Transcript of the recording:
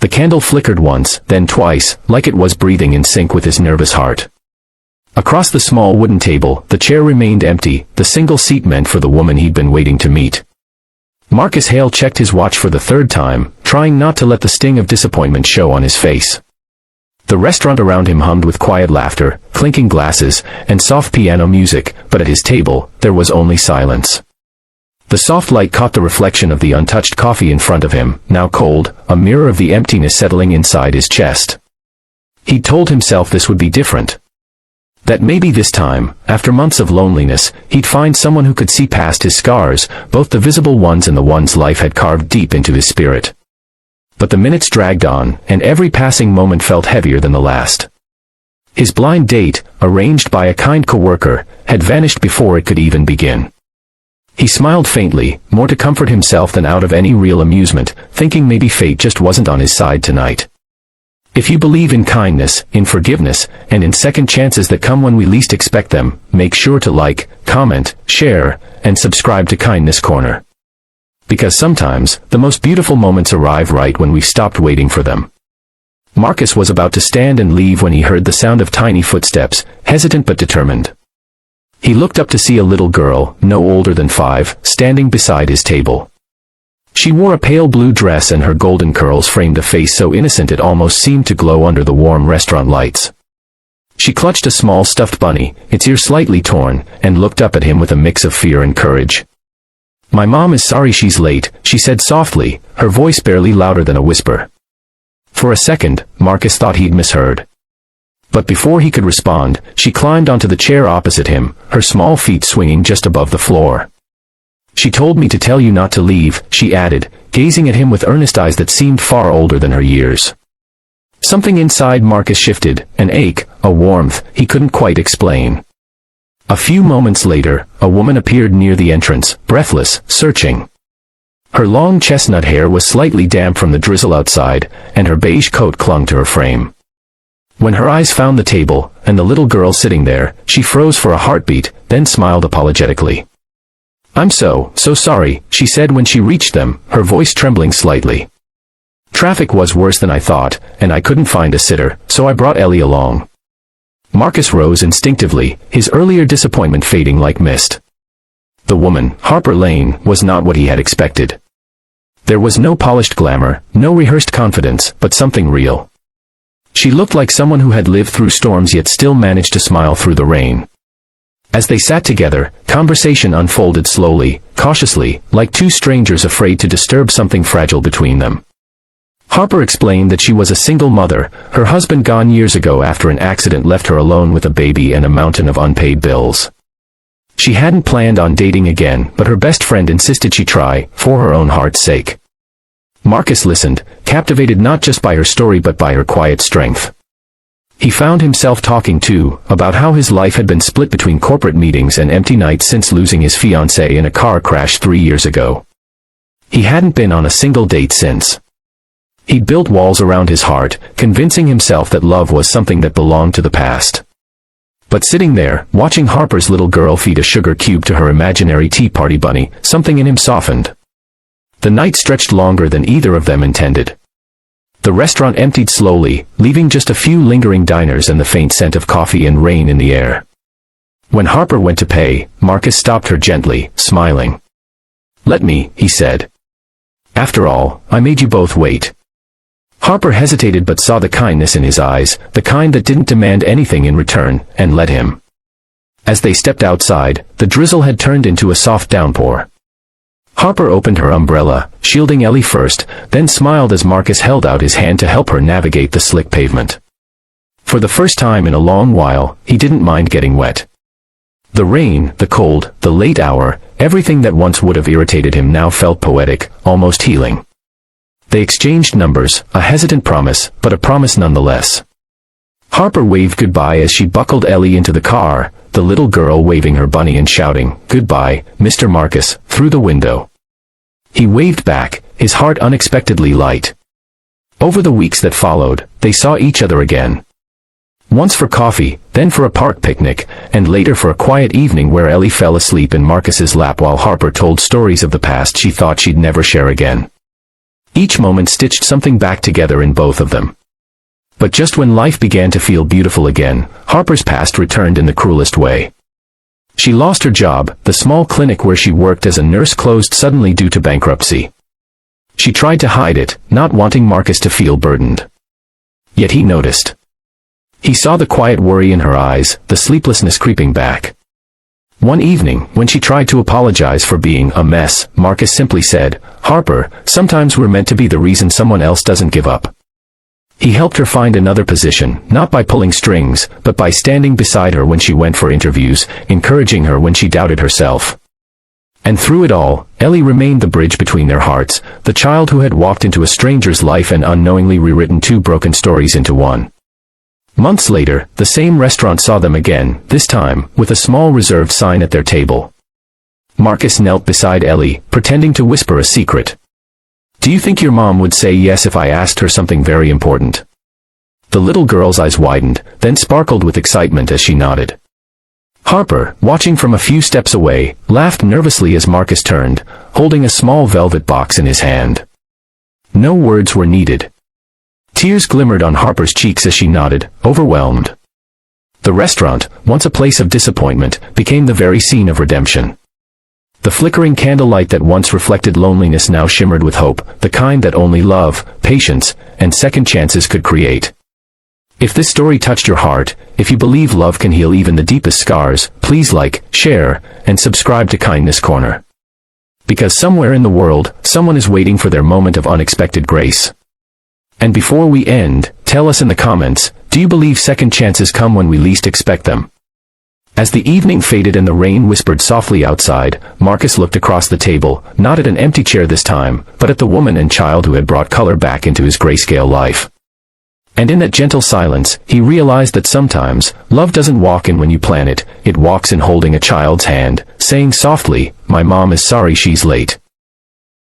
The candle flickered once, then twice, like it was breathing in sync with his nervous heart. Across the small wooden table, the chair remained empty, the single seat meant for the woman he'd been waiting to meet. Marcus Hale checked his watch for the third time, trying not to let the sting of disappointment show on his face. The restaurant around him hummed with quiet laughter, clinking glasses, and soft piano music, but at his table, there was only silence. The soft light caught the reflection of the untouched coffee in front of him, now cold, a mirror of the emptiness settling inside his chest. He'd told himself this would be different. That maybe this time, after months of loneliness, he'd find someone who could see past his scars, both the visible ones and the ones life had carved deep into his spirit. But the minutes dragged on, and every passing moment felt heavier than the last. His blind date, arranged by a kind coworker, had vanished before it could even begin. He smiled faintly, more to comfort himself than out of any real amusement, thinking maybe fate just wasn't on his side tonight. If you believe in kindness, in forgiveness, and in second chances that come when we least expect them, make sure to like, comment, share, and subscribe to Kindness Corner. Because sometimes, the most beautiful moments arrive right when we've stopped waiting for them. Marcus was about to stand and leave when he heard the sound of tiny footsteps, hesitant but determined. He looked up to see a little girl, no older than 5, standing beside his table. She wore a pale blue dress and her golden curls framed a face so innocent it almost seemed to glow under the warm restaurant lights. She clutched a small stuffed bunny, its ear slightly torn, and looked up at him with a mix of fear and courage. "My mom is sorry she's late," she said softly, her voice barely louder than a whisper. For a second, Marcus thought he'd misheard. But before he could respond, she climbed onto the chair opposite him, her small feet swinging just above the floor. "She told me to tell you not to leave," she added, gazing at him with earnest eyes that seemed far older than her years. Something inside Marcus shifted, an ache, a warmth, he couldn't quite explain. A few moments later, a woman appeared near the entrance, breathless, searching. Her long chestnut hair was slightly damp from the drizzle outside, and her beige coat clung to her frame. When her eyes found the table, and the little girl sitting there, she froze for a heartbeat, then smiled apologetically. "I'm so sorry," she said when she reached them, her voice trembling slightly. "Traffic was worse than I thought, and I couldn't find a sitter, so I brought Ellie along." Marcus rose instinctively, his earlier disappointment fading like mist. The woman, Harper Lane, was not what he had expected. There was no polished glamour, no rehearsed confidence, but something real. She looked like someone who had lived through storms yet still managed to smile through the rain. As they sat together, conversation unfolded slowly, cautiously, like two strangers afraid to disturb something fragile between them. Harper explained that she was a single mother, her husband gone years ago after an accident left her alone with a baby and a mountain of unpaid bills. She hadn't planned on dating again, but her best friend insisted she try, for her own heart's sake. Marcus listened, captivated not just by her story but by her quiet strength. He found himself talking too, about how his life had been split between corporate meetings and empty nights since losing his fiancée in a car crash 3 years ago. He hadn't been on a single date since. He'd built walls around his heart, convincing himself that love was something that belonged to the past. But sitting there, watching Harper's little girl feed a sugar cube to her imaginary Tea Party bunny, something in him softened. The night stretched longer than either of them intended. The restaurant emptied slowly, leaving just a few lingering diners and the faint scent of coffee and rain in the air. When Harper went to pay, Marcus stopped her gently, smiling. "Let me," he said. "After all, I made you both wait." Harper hesitated but saw the kindness in his eyes, the kind that didn't demand anything in return, and let him. As they stepped outside, the drizzle had turned into a soft downpour. Harper opened her umbrella, shielding Ellie first, then smiled as Marcus held out his hand to help her navigate the slick pavement. For the first time in a long while, he didn't mind getting wet. The rain, the cold, the late hour, everything that once would have irritated him now felt poetic, almost healing. They exchanged numbers, a hesitant promise, but a promise nonetheless. Harper waved goodbye as she buckled Ellie into the car, the little girl waving her bunny and shouting, "Goodbye, Mr. Marcus," through the window. He waved back, his heart unexpectedly light. Over the weeks that followed, they saw each other again. Once for coffee, then for a park picnic, and later for a quiet evening where Ellie fell asleep in Marcus's lap while Harper told stories of the past she thought she'd never share again. Each moment stitched something back together in both of them. But just when life began to feel beautiful again, Harper's past returned in the cruelest way. She lost her job. The small clinic where she worked as a nurse closed suddenly due to bankruptcy. She tried to hide it, not wanting Marcus to feel burdened. Yet he noticed. He saw the quiet worry in her eyes, the sleeplessness creeping back. One evening, when she tried to apologize for being a mess, Marcus simply said, "Harper, sometimes we're meant to be the reason someone else doesn't give up." He helped her find another position, not by pulling strings, but by standing beside her when she went for interviews, encouraging her when she doubted herself. And through it all, Ellie remained the bridge between their hearts, the child who had walked into a stranger's life and unknowingly rewritten two broken stories into one. Months later, the same restaurant saw them again, this time, with a small reserved sign at their table. Marcus knelt beside Ellie, pretending to whisper a secret. "Do you think your mom would say yes if I asked her something very important?" The little girl's eyes widened, then sparkled with excitement as she nodded. Harper, watching from a few steps away, laughed nervously as Marcus turned, holding a small velvet box in his hand. No words were needed. Tears glimmered on Harper's cheeks as she nodded, overwhelmed. The restaurant, once a place of disappointment, became the very scene of redemption. The flickering candlelight that once reflected loneliness now shimmered with hope, the kind that only love, patience, and second chances could create. If this story touched your heart, if you believe love can heal even the deepest scars, please like, share, and subscribe to Kindness Corner. Because somewhere in the world, someone is waiting for their moment of unexpected grace. And before we end, tell us in the comments, do you believe second chances come when we least expect them? As the evening faded and the rain whispered softly outside, Marcus looked across the table, not at an empty chair this time, but at the woman and child who had brought color back into his grayscale life. And in that gentle silence, he realized that sometimes, love doesn't walk in when you plan it, it walks in holding a child's hand, saying softly, "My mom is sorry she's late."